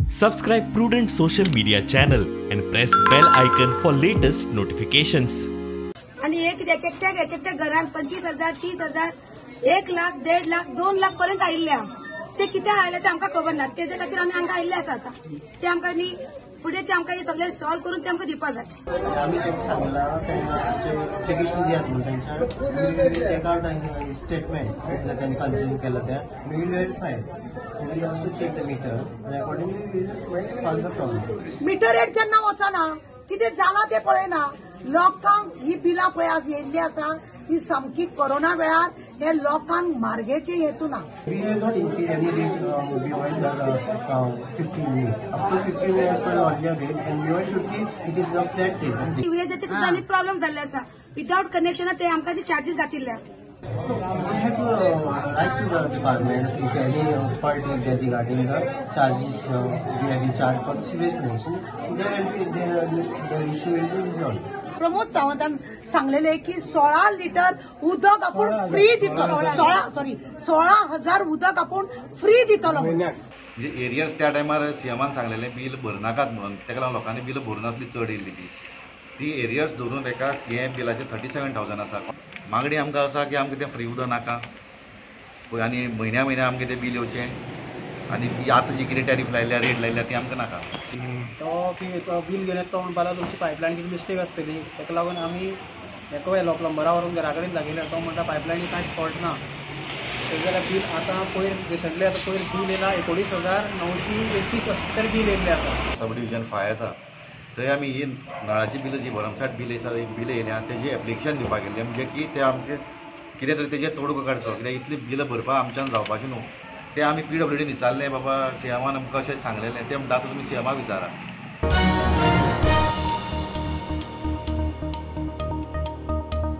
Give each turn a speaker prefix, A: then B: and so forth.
A: Subscribe Prudent social media channel and press bell icon for latest notifications.
B: आणि एकट्या घरात 25,000 30,000 1 लाख 1.5 लाख 2 लाख पर्यंत आयिल्ल्या ते किती आयले ते आमकां खबर ना तेजे खातीर आमी हांगा आयिल्ले आसा आता ते आमकां न्ही फुडें ते आमकां हे सगळें सॉल्व करून ते आमकां दिवपा जाय
C: आम्ही त्यांनी सांगला टेकिशन दियात म्हणून त्यांच्या अकाउंट स्टेटमेंट त्यांनी कन्झ्युम केलं त्या we will verify we will also check the meter आणि accordingly we will solve the problem
D: meter rate जेन्ना वचना कितें जाला ते पळयना लोकांक ही बिलां पळय आज येयल्ली आसा ही सामकी कोरोना वेळार हे लोकांक मार्गेचे हेतू ना
C: we have not increase any rate beyond 15 years up to 15 years पर ordinary rate and beyond 50 it is a flat rate
B: वेजेचे सुद्दां आनी प्रॉब्लेम जाल्ले आसा विदाउट कनेक्शन ते आमकां ती charges घातिल्ल्या
C: We have to write to the department if any fault is there regarding the charges we have been charged for the sewage connection. There will be the issue will be resolved.
D: Pramod सावंतान सांगलेले की 16 litre उदक आपण free दितलो 16,000 उदक आपण free दितलो
E: म्हणजे एरियर्स त्या टायमार सीएमान सांगलेले बिल भरनाकात म्हणून ताका लागून लोकांनी बिल भरनासली चड येयल्ली ती एरियर्स धरून एका हे बिलाचे 37,000 आसा मागणी आमकां आसा की आमकां तें फ्री उदक नाका पळय आनी म्हयन्या आमकां तें बिल येवचें आनी आतां जी कितें टॅरीफ लायल्या रेट लायल्या ती आमकां नाका
F: तो बिल घेवन येता म्हणून बाला तुमची पायपलायन कितें मिस्टेक आसतली ताका लागून आमी हेका व्हेलो प्लंबरा व्हरून घरा कडेन दाखयल्यार तो म्हणटा पायपलायनी कांयच फॉल्ट ना तेज जाल्यार बिल आतां पयर रिसंटली आतां पयर बिल येयला 19,931 तर बिल येयल्लें आसा
E: सब डिविजन 5 आसा थंय आमी ही नळाची बिलां जी भरमसाट बिल आसा बिल येयल्या तेजें एप्लिकेशन दिवपाक गेल्लें म्हणजे की ते आमचे कितें तरी तेजेर तोडगो काडचो कित्याक इतली बिलां भरपाक आमच्यान जावपाचें न्हू ते आमी PWD विचारलें बाबा सीएमान आमकां अशें सांगलेलें ते म्हणटा आतां तुमी सीएमाक विचारा